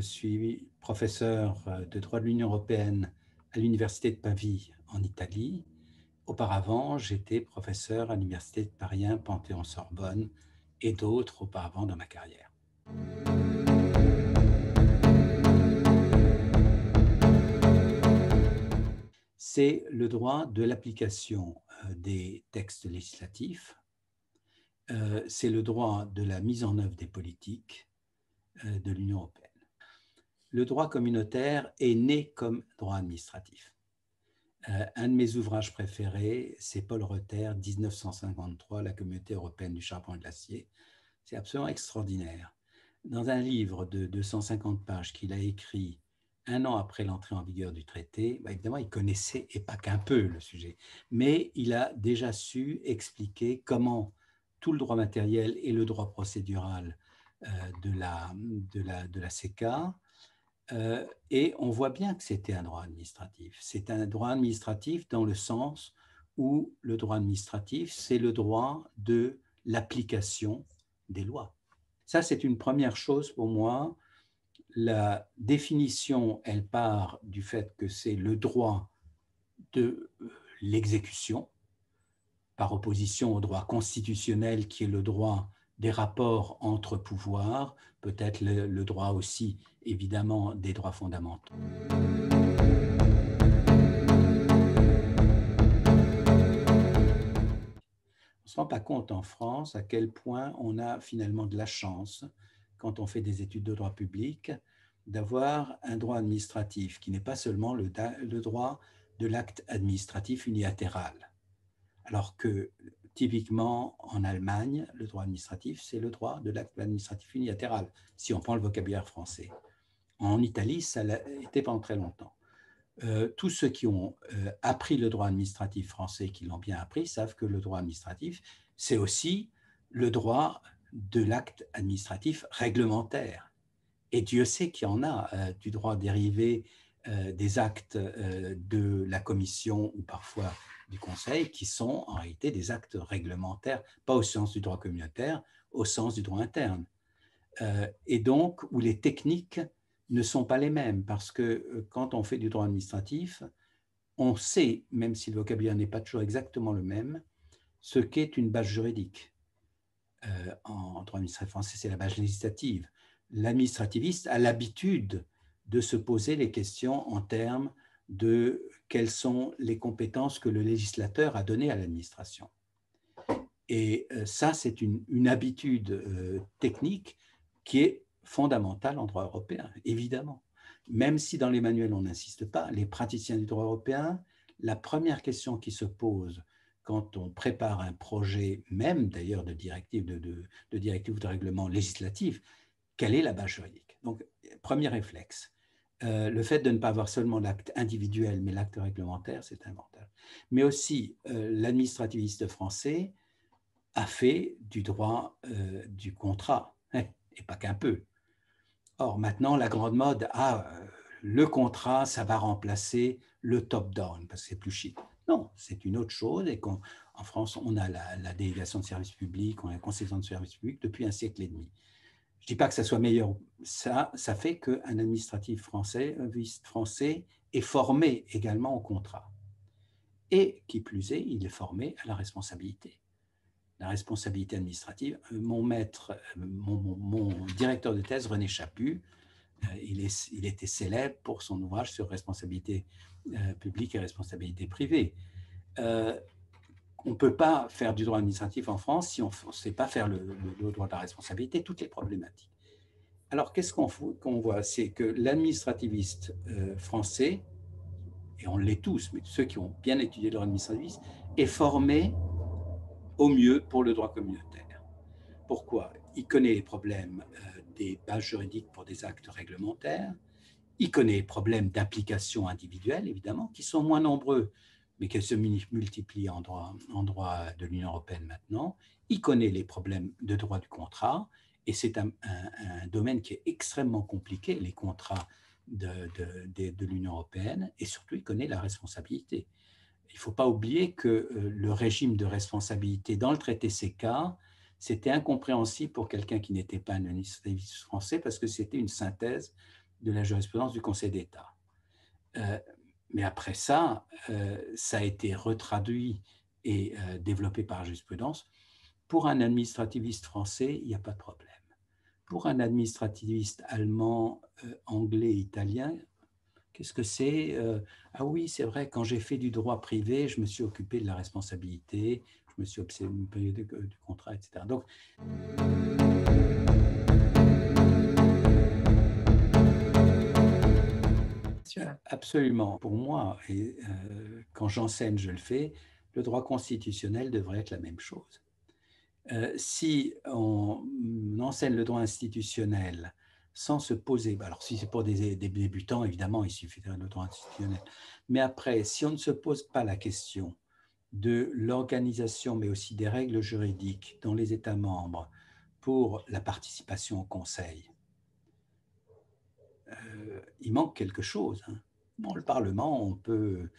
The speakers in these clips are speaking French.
suis professeur de droit de l'Union européenne à l'Université de Pavie en Italie. Auparavant, j'étais professeur à l'Université de Paris 1 Panthéon-Sorbonne et d'autres auparavant dans ma carrière. C'est le droit de l'application des textes législatifs, c'est le droit de la mise en œuvre des politiques de l'Union européenne. Le droit communautaire est né comme droit administratif. Un de mes ouvrages préférés, c'est Paul Reuter, 1953, La Communauté européenne du charbon et de l'acier. C'est absolument extraordinaire. Dans un livre de 250 pages qu'il a écrit un an après l'entrée en vigueur du traité, évidemment, il connaissait, et pas qu'un peu, le sujet, mais il a déjà su expliquer comment tout le droit matériel et le droit procédural de la CECA, et on voit bien que c'était un droit administratif. C'est un droit administratif dans le sens où le droit administratif, c'est le droit de l'application des lois. Ça, c'est une première chose pour moi. La définition, elle part du fait que c'est le droit de l'exécution, par opposition au droit constitutionnel qui est le droit des rapports entre pouvoirs, peut-être le droit aussi, évidemment, des droits fondamentaux. On ne se rend pas compte en France à quel point on a finalement de la chance, quand on fait des études de droit public, d'avoir un droit administratif qui n'est pas seulement le droit de l'acte administratif unilatéral. Alors que typiquement en Allemagne, le droit administratif, c'est le droit de l'acte administratif unilatéral, si on prend le vocabulaire français. En Italie, ça l'a été pendant très longtemps. Tous ceux qui ont appris le droit administratif français, qui l'ont bien appris, savent que le droit administratif, c'est aussi le droit de l'acte administratif réglementaire. Et Dieu sait qu'il y en a du droit dérivé des actes de la Commission ou parfois du Conseil qui sont en réalité des actes réglementaires, pas au sens du droit communautaire, au sens du droit interne. Et donc, où les techniques ne sont pas les mêmes, parce que quand on fait du droit administratif, on sait, même si le vocabulaire n'est pas toujours exactement le même, ce qu'est une base juridique. En droit administratif français, c'est la base législative. L'administrativiste a l'habitude de se poser les questions en termes de quelles sont les compétences que le législateur a données à l'administration. Et ça, c'est une habitude technique qui est fondamentale en droit européen, évidemment. Même si dans les manuels, on n'insiste pas, les praticiens du droit européen, la première question qui se pose quand on prépare un projet, même d'ailleurs de directive, de directive ou de règlement législatif, quelle est la base juridique? Donc, premier réflexe. Le fait de ne pas avoir seulement l'acte individuel, mais l'acte réglementaire, c'est involontaire. Mais aussi, l'administrativiste français a fait du droit du contrat, et pas qu'un peu. Or, maintenant, la grande mode, le contrat, ça va remplacer le top-down, parce que c'est plus chic. Non, c'est une autre chose, et qu'en France, on a la délégation de service public, on a la concession de service public depuis un siècle et demi. Je ne dis pas que ça soit meilleur, ça fait qu'un administratif français est formé également au contrat. Et qui plus est, il est formé à la responsabilité. La responsabilité administrative. Mon directeur de thèse, René Chaput, il était célèbre pour son ouvrage sur responsabilité publique et responsabilité privée. On ne peut pas faire du droit administratif en France si on ne sait pas faire le droit de la responsabilité, toutes les problématiques. Alors, qu'est-ce qu'on voit? C'est que l'administrativiste français, et on l'est tous, mais ceux qui ont bien étudié le droit administrativiste, est formé au mieux pour le droit communautaire. Pourquoi? Il connaît les problèmes des bases juridiques pour des actes réglementaires, il connaît les problèmes d'application individuelle, évidemment, qui sont moins nombreux, mais qui se multiplient en droit de l'Union européenne maintenant. Il connaît les problèmes de droit du contrat, et c'est un domaine qui est extrêmement compliqué, les contrats de l'Union européenne, et surtout, il connaît la responsabilité. Il ne faut pas oublier que le régime de responsabilité dans le traité CECA, c'était incompréhensible pour quelqu'un qui n'était pas un administrativiste français parce que c'était une synthèse de la jurisprudence du Conseil d'État. Mais après ça, ça a été retraduit et développé par la jurisprudence. Pour un administrativiste français, il n'y a pas de problème. Pour un administrativiste allemand, anglais, italien, qu'est-ce que c'est? Ah oui, c'est vrai, quand j'ai fait du droit privé, je me suis occupé de la responsabilité, je me suis occupé du contrat, etc. Donc, absolument. Pour moi, et quand j'enseigne, je le fais, le droit constitutionnel devrait être la même chose. Si on enseigne le droit institutionnel sans se poser, alors si c'est pour des débutants, évidemment, il suffit de le droit institutionnel, mais après, si on ne se pose pas la question de l'organisation, mais aussi des règles juridiques dans les États membres pour la participation au Conseil, il manque quelque chose. Hein. Bon, le Parlement, on peut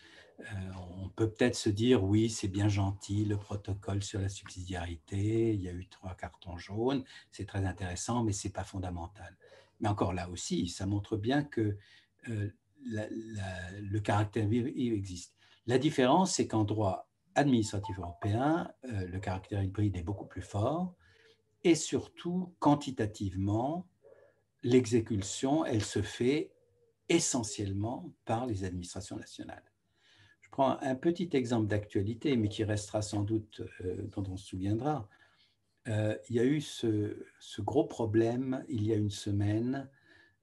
peut-être se dire, oui, c'est bien gentil, le protocole sur la subsidiarité, il y a eu 3 cartons jaunes, c'est très intéressant, mais ce n'est pas fondamental. Mais encore là aussi, ça montre bien que le caractère hybride existe. La différence, c'est qu'en droit administratif européen, le caractère hybride est beaucoup plus fort et surtout, quantitativement, l'exécution, elle se fait essentiellement par les administrations nationales. Je prends un petit exemple d'actualité, mais qui restera sans doute, dont on se souviendra. Il y a eu ce gros problème il y a une semaine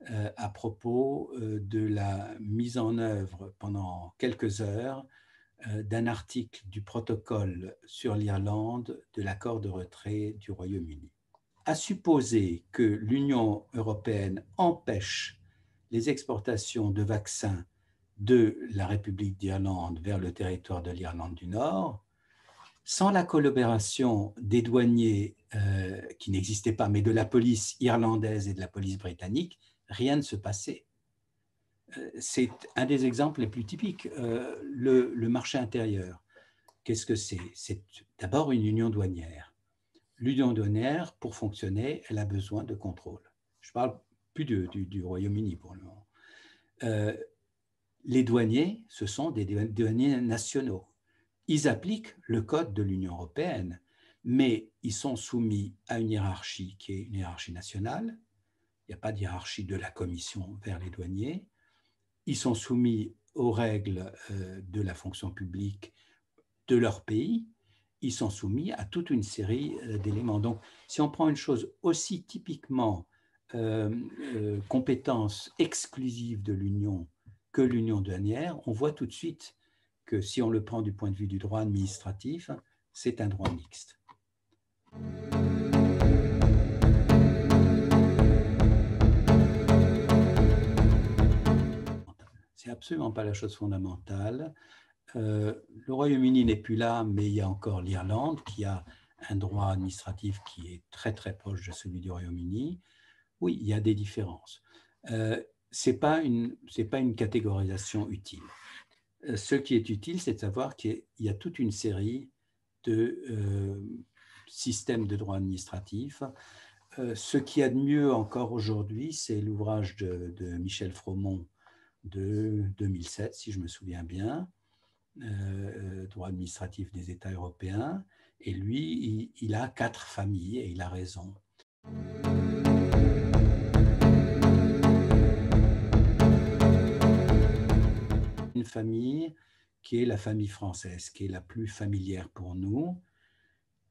à propos de la mise en œuvre pendant quelques heures d'un article du protocole sur l'Irlande de l'accord de retrait du Royaume-Uni. À supposer que l'Union européenne empêche les exportations de vaccins de la République d'Irlande vers le territoire de l'Irlande du Nord, sans la collaboration des douaniers qui n'existaient pas, mais de la police irlandaise et de la police britannique, rien ne se passait. C'est un des exemples les plus typiques. Le marché intérieur, qu'est-ce que c'est? C'est d'abord une union douanière. L'union douanière, pour fonctionner, elle a besoin de contrôle. Je ne parle plus du Royaume-Uni pour le moment. Les douaniers, ce sont des douaniers nationaux. Ils appliquent le code de l'Union européenne, mais ils sont soumis à une hiérarchie qui est une hiérarchie nationale. Il n'y a pas de hiérarchie de la Commission vers les douaniers. Ils sont soumis aux règles de la fonction publique de leur pays. Ils sont soumis à toute une série d'éléments. Donc, si on prend une chose aussi typiquement compétence exclusive de l'Union que l'union douanière, on voit tout de suite que si on le prend du point de vue du droit administratif, c'est un droit mixte. C'est absolument pas la chose fondamentale. Le Royaume-Uni n'est plus là, mais il y a encore l'Irlande qui a un droit administratif qui est très très proche de celui du Royaume-Uni. Oui, il y a des différences. Ce n'est pas une catégorisation utile. Ce qui est utile, c'est de savoir qu'il y a toute une série de systèmes de droit administratif. Ce qu'il y a de mieux encore aujourd'hui, c'est l'ouvrage de Michel Fromont de 2007, si je me souviens bien, droit administratif des États européens. Et lui, il a 4 familles et il a raison. Une famille qui est la famille française, qui est la plus familière pour nous,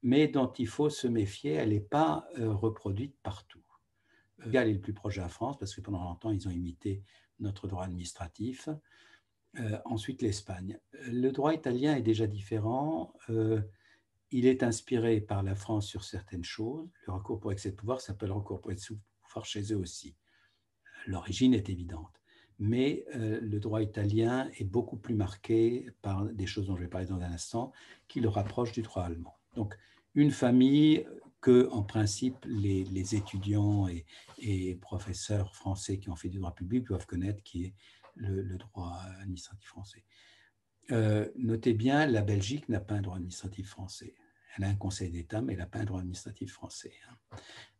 mais dont il faut se méfier, elle n'est pas reproduite partout. Le Galles est le plus proche de la France parce que pendant longtemps, ils ont imité notre droit administratif. Ensuite, l'Espagne. Le droit italien est déjà différent. Il est inspiré par la France sur certaines choses. Le recours pour excès de pouvoir s'appelle recours pour excès de pouvoir chez eux aussi. L'origine est évidente. Mais le droit italien est beaucoup plus marqué par des choses dont je vais parler dans un instant, qui le rapprochent du droit allemand. Donc, une famille que, en principe, les étudiants et professeurs français qui ont fait du droit public doivent connaître, qui est le droit administratif français. Notez bien, la Belgique n'a pas un droit administratif français. Elle a un conseil d'État, mais elle n'a pas un droit administratif français.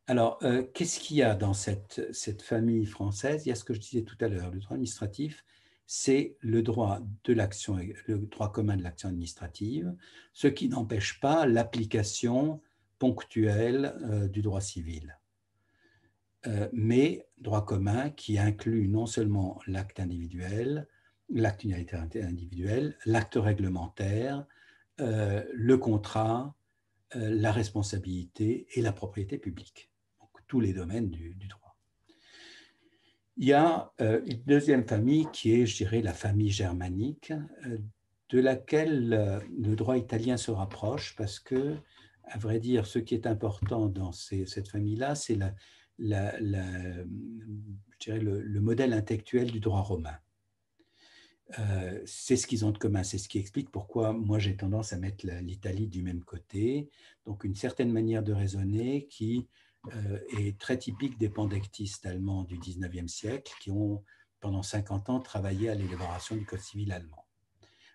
Alors, qu'est-ce qu'il y a dans cette famille française? Il y a ce que je disais tout à l'heure, le droit administratif, c'est le droit de l'action, le droit commun de l'action administrative, ce qui n'empêche pas l'application ponctuelle du droit civil. Mais droit commun qui inclut non seulement l'acte individuel, l'acte unitaire individuel, l'acte réglementaire, le contrat, la responsabilité et la propriété publique. Donc, tous les domaines du droit. Il y a une deuxième famille qui est, je dirais, la famille germanique, de laquelle le droit italien se rapproche parce que, à vrai dire, ce qui est important dans cette famille-là, c'est je dirais le modèle intellectuel du droit romain. C'est ce qu'ils ont de commun, c'est ce qui explique pourquoi moi j'ai tendance à mettre l'Italie du même côté. Donc une certaine manière de raisonner qui est très typique des pandectistes allemands du 19e siècle qui ont pendant 50 ans travaillé à l'élaboration du Code civil allemand.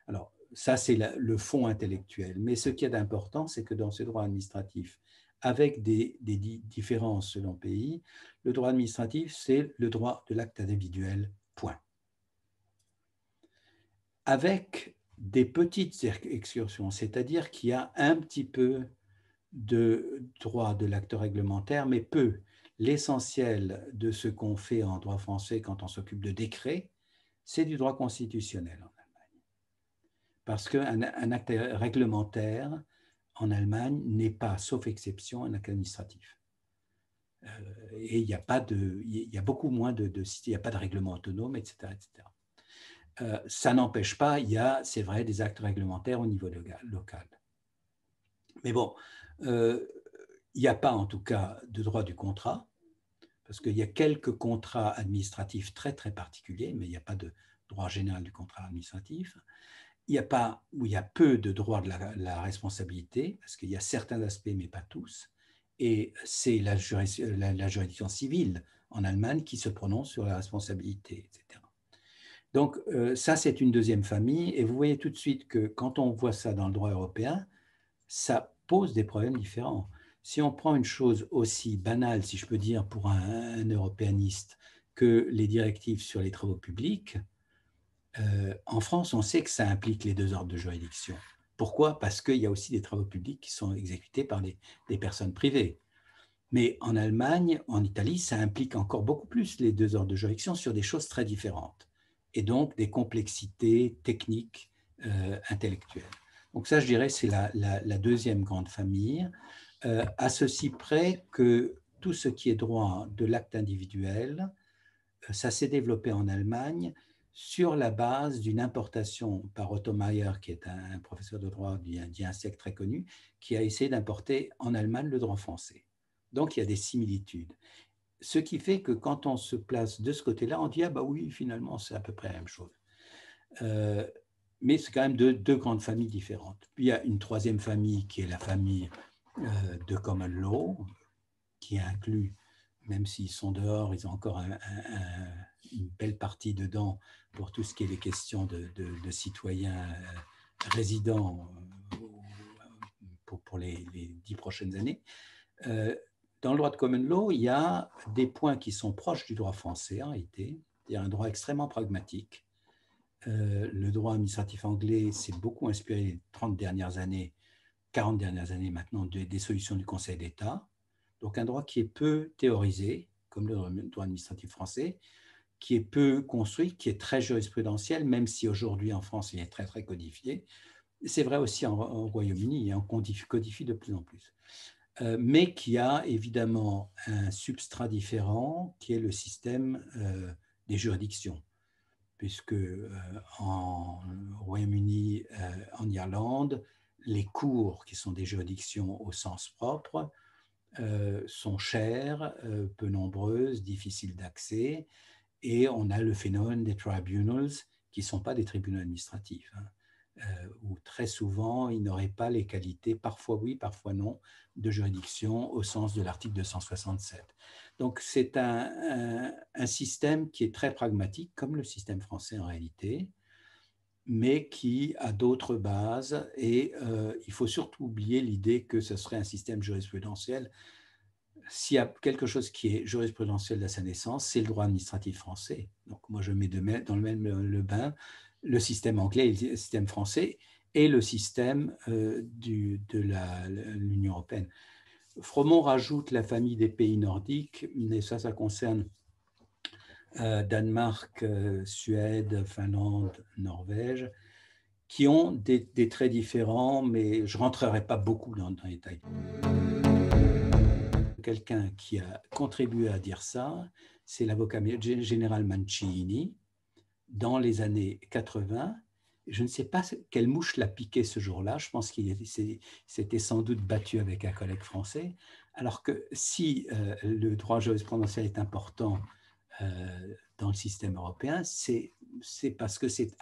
Alors ça c'est le fond intellectuel, mais ce qui est important c'est que dans ce droit administratif, avec des différences selon pays, le droit administratif c'est le droit de l'acte individuel, point. Avec des petites excursions, c'est-à-dire qu'il y a un petit peu de droit de l'acte réglementaire, mais peu. L'essentiel de ce qu'on fait en droit français quand on s'occupe de décrets, c'est du droit constitutionnel en Allemagne. Parce qu'un acte réglementaire en Allemagne n'est pas, sauf exception, un acte administratif. Et il y a beaucoup moins il n'y a pas de règlement autonome, etc. etc. Ça n'empêche pas, il y a, c'est vrai, des actes réglementaires au niveau local. Mais bon, il n'y a pas en tout cas de droit du contrat, parce qu'il y a quelques contrats administratifs très très particuliers, mais il n'y a pas de droit général du contrat administratif. Il y a peu de droit de la responsabilité, parce qu'il y a certains aspects, mais pas tous. Et c'est la juridiction civile en Allemagne qui se prononce sur la responsabilité, etc. Donc, ça, c'est une deuxième famille. Et vous voyez tout de suite que quand on voit ça dans le droit européen, ça pose des problèmes différents. Si on prend une chose aussi banale, si je peux dire, pour un européaniste, que les directives sur les travaux publics, en France, on sait que ça implique les deux ordres de juridiction. Pourquoi? Parce qu'il y a aussi des travaux publics qui sont exécutés par des personnes privées. Mais en Allemagne, en Italie, ça implique encore beaucoup plus les deux ordres de juridiction sur des choses très différentes et donc des complexités techniques, intellectuelles. Donc ça, je dirais, c'est la deuxième grande famille, à ceci près que tout ce qui est droit de l'acte individuel, ça s'est développé en Allemagne sur la base d'une importation par Otto Meyer, qui est un professeur de droit d'il y a un siècle très connu, qui a essayé d'importer en Allemagne le droit français. Donc, il y a des similitudes. Ce qui fait que quand on se place de ce côté-là, on dit « Ah bah oui, finalement, c'est à peu près la même chose ». Mais c'est quand même deux grandes familles différentes. Puis il y a une troisième famille qui est la famille de common law, qui inclut, même s'ils sont dehors, ils ont encore une belle partie dedans pour tout ce qui est les questions de citoyens résidents pour les 10 prochaines années. Dans le droit de common law, il y a des points qui sont proches du droit français en réalité. Il y a un droit extrêmement pragmatique. Le droit administratif anglais s'est beaucoup inspiré les 30 dernières années, 40 dernières années maintenant, des solutions du Conseil d'État. Donc un droit qui est peu théorisé, comme le droit administratif français, qui est peu construit, qui est très jurisprudentiel, même si aujourd'hui en France il est très très codifié. C'est vrai aussi en Royaume-Uni, on codifie de plus en plus. Mais qui a évidemment un substrat différent, qui est le système des juridictions, puisque en Royaume-Uni, en Irlande, les cours, qui sont des juridictions au sens propre, sont chères, peu nombreuses, difficiles d'accès, et on a le phénomène des tribunals, qui ne sont pas des tribunaux administratifs, où très souvent, ils n'auraient pas les qualités, parfois oui, parfois non, de juridiction au sens de l'article 267. Donc, c'est un système qui est très pragmatique, comme le système français en réalité, mais qui a d'autres bases. Et il faut surtout oublier l'idée que ce serait un système jurisprudentiel. s'il y a quelque chose qui est jurisprudentiel à sa naissance, c'est le droit administratif français. Donc moi, je mets dans le même le bain le système anglais, le système français et le système de l'Union européenne. Froment rajoute la famille des pays nordiques, mais ça concerne Danemark, Suède, Finlande, Norvège, qui ont des traits différents, mais je ne rentrerai pas beaucoup dans les détails. Quelqu'un qui a contribué à dire ça, c'est l'avocat général Mancini, dans les années 80. Je ne sais pas quelle mouche l'a piqué ce jour-là. Je pense qu'il s'était sans doute battu avec un collègue français. Alors que si le droit jurisprudentiel est important dans le système européen, c'est parce que c'est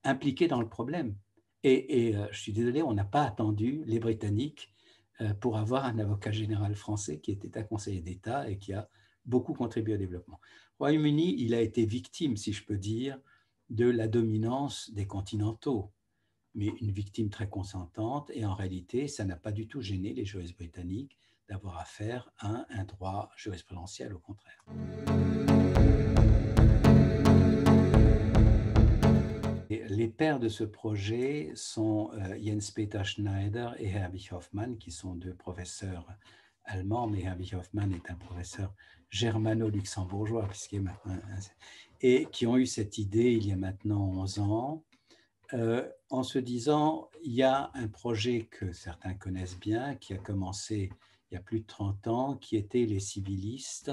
impliqué dans le problème. Et je suis désolé, on n'a pas attendu les Britanniques pour avoir un avocat général français qui était un conseiller d'État et qui a beaucoup contribué au développement. Au Royaume-Uni, il a été victime, si je peux dire, de la dominance des continentaux, mais une victime très consentante, et en réalité, ça n'a pas du tout gêné les juristes britanniques d'avoir affaire à un droit jurisprudentiel, au contraire. Les pères de ce projet sont Jens Peter Schneider et Herbig Hoffmann, qui sont deux professeurs allemands, mais Herbig Hoffmann est un professeur germano-luxembourgeois, et qui ont eu cette idée il y a maintenant 11 ans, en se disant, il y a un projet que certains connaissent bien, qui a commencé il y a plus de 30 ans, qui était les civilistes,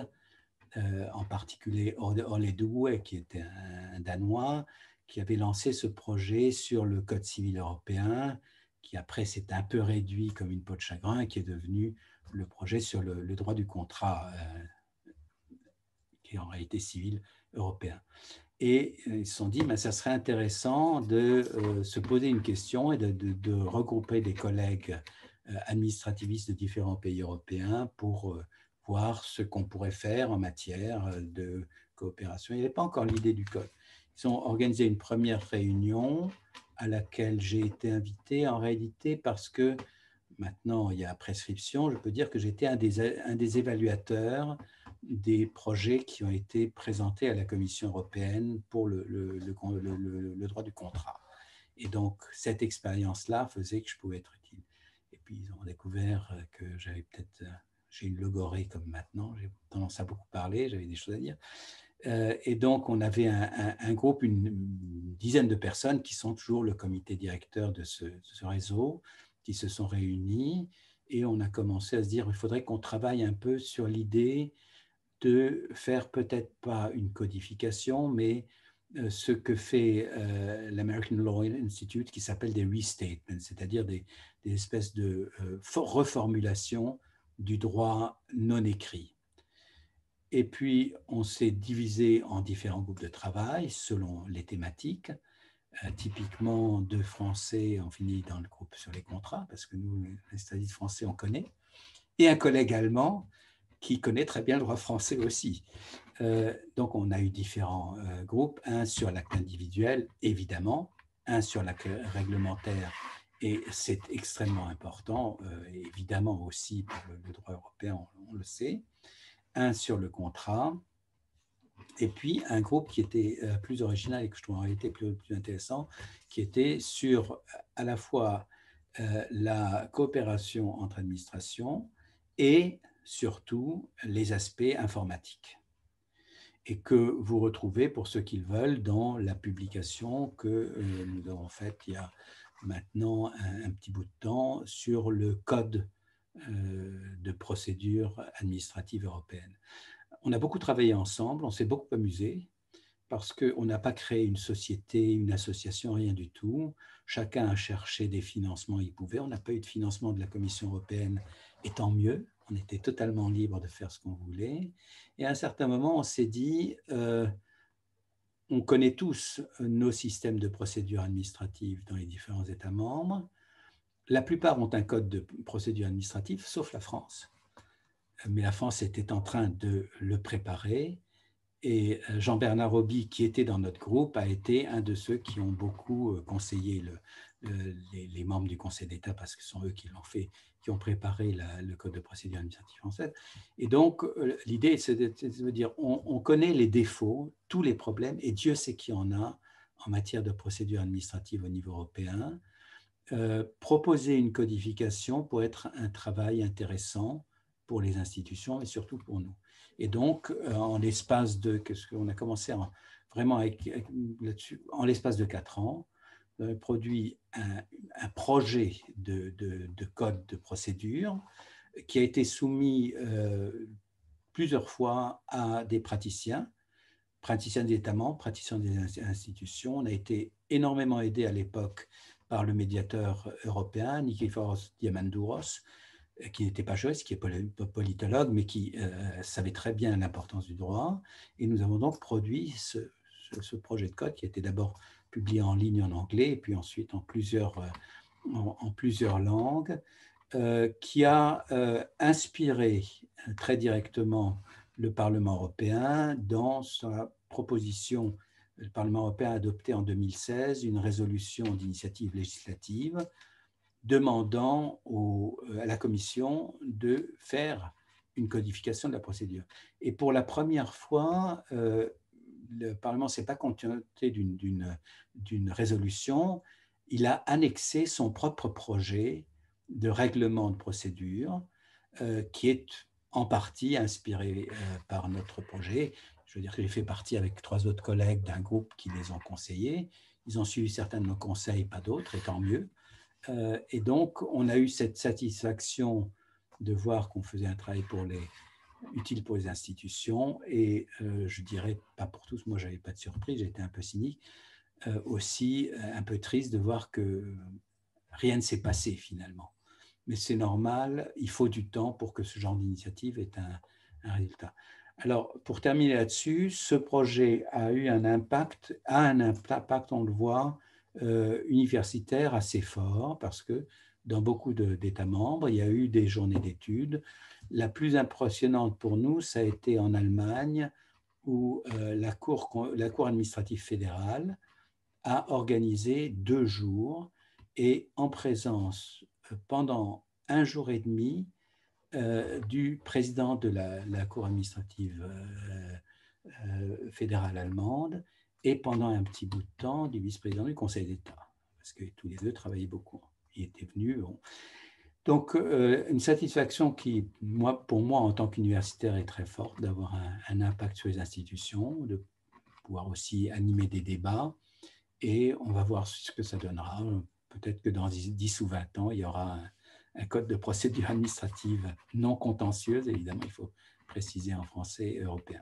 en particulier Ole Due, qui était un Danois, qui avait lancé ce projet sur le Code civil européen, qui après s'est un peu réduit comme une peau de chagrin, qui est devenu le projet sur le droit du contrat, qui est en réalité civil européen. Et ils se sont dit, ça serait intéressant de se poser une question et de regrouper des collègues administrativistes de différents pays européens pour voir ce qu'on pourrait faire en matière de coopération. Il n'y avait pas encore l'idée du code. Ils ont organisé une première réunion à laquelle j'ai été invité en réalité parce que maintenant il y a prescription. Je peux dire que j'étais un des évaluateurs des projets qui ont été présentés à la Commission européenne pour le droit du contrat. Et donc, cette expérience-là faisait que je pouvais être utile. Et puis, ils ont découvert que j'ai une logorée comme maintenant, j'ai tendance à beaucoup parler, j'avais des choses à dire. Et donc, on avait un groupe, une dizaine de personnes qui sont toujours le comité directeur de ce réseau, qui se sont réunis, et on a commencé à se dire, il faudrait qu'on travaille un peu sur l'idée de faire peut-être pas une codification, mais ce que fait l'American Law Institute qui s'appelle des restatements, c'est-à-dire des espèces de reformulation du droit non écrit. Et puis, on s'est divisé en différents groupes de travail selon les thématiques. Typiquement, deux Français ont fini dans le groupe sur les contrats, parce que nous, les statistiques français, on connaît, et un collègue allemand qui connaît très bien le droit français aussi. Donc, on a eu différents groupes, un sur l'acte individuel, évidemment, un sur l'acte réglementaire, et c'est extrêmement important, évidemment aussi pour le droit européen, on le sait, un sur le contrat, et puis un groupe qui était plus original et que je trouve en réalité plus intéressant, qui était sur à la fois la coopération entre administrations et surtout les aspects informatiques, et que vous retrouvez, pour ceux qui le veulent, dans la publication que nous avons faite il y a maintenant un petit bout de temps sur le code de procédure administrative européenne. On a beaucoup travaillé ensemble, on s'est beaucoup amusé, parce qu'on n'a pas créé une société, une association, rien du tout. Chacun a cherché des financements, il pouvait. On n'a pas eu de financement de la Commission européenne, et tant mieux. On était totalement libre de faire ce qu'on voulait. Et à un certain moment, on s'est dit, on connaît tous nos systèmes de procédure administrative dans les différents États membres. La plupart ont un code de procédure administrative, sauf la France. Mais la France était en train de le préparer. Et Jean-Bernard Roby, qui était dans notre groupe, a été un de ceux qui ont beaucoup conseillé les membres du Conseil d'État, parce que ce sont eux qui l'ont fait, qui ont préparé le Code de procédure administrative française. Et donc, l'idée, c'est de dire, on connaît les défauts, tous les problèmes, et Dieu sait qu'il y en a en matière de procédure administrative au niveau européen. Proposer une codification pour être un travail intéressant pour les institutions et surtout pour nous. Et donc, en l'espace de, qu'est-ce qu'on a commencé vraiment là-dessus, en l'espace de 4 ans, on a produit un projet de code de procédure qui a été soumis plusieurs fois à des praticiens des États membres, praticiens des institutions. On a été énormément aidé à l'époque par le médiateur européen, Nikiforos Diamandouros, qui n'était pas juriste, qui est politologue, mais qui savait très bien l'importance du droit. Et nous avons donc produit ce projet de code qui a été d'abord publié en ligne en anglais, et puis ensuite en plusieurs langues, qui a inspiré très directement le Parlement européen dans sa proposition. Le Parlement européen a adopté en 2016 une résolution d'initiative législative demandant à la Commission de faire une codification de la procédure. Et pour la première fois, le Parlement ne s'est pas contenté d'une résolution, il a annexé son propre projet de règlement de procédure qui est en partie inspiré par notre projet. Je veux dire que j'ai fait partie avec 3 autres collègues d'un groupe qui les ont conseillés. Ils ont suivi certains de nos conseils, pas d'autres, et tant mieux. Et donc, on a eu cette satisfaction de voir qu'on faisait un travail utile pour les institutions. Et je dirais, pas pour tous, moi, je n'avais pas de surprise, j'étais un peu cynique. Aussi, un peu triste de voir que rien ne s'est passé finalement. Mais c'est normal, il faut du temps pour que ce genre d'initiative ait un résultat. Alors, pour terminer là-dessus, ce projet a eu un impact, on le voit, universitaire assez fort, parce que dans beaucoup d'États membres, il y a eu des journées d'études. La plus impressionnante pour nous, ça a été en Allemagne, où la Cour administrative fédérale a organisé 2 jours et en présence pendant 1 jour et demi du président de la Cour administrative fédérale allemande et pendant un petit bout de temps du vice-président du Conseil d'État, parce que tous les 2 travaillaient beaucoup. Ils étaient venus. Bon. Donc, une satisfaction qui, pour moi, en tant qu'universitaire, est très forte, d'avoir un impact sur les institutions, de pouvoir aussi animer des débats. Et on va voir ce que ça donnera. Peut-être que dans 10 ou 20 ans, il y aura un code de procédure administrative non contentieuse. Évidemment, il faut préciser en français européen.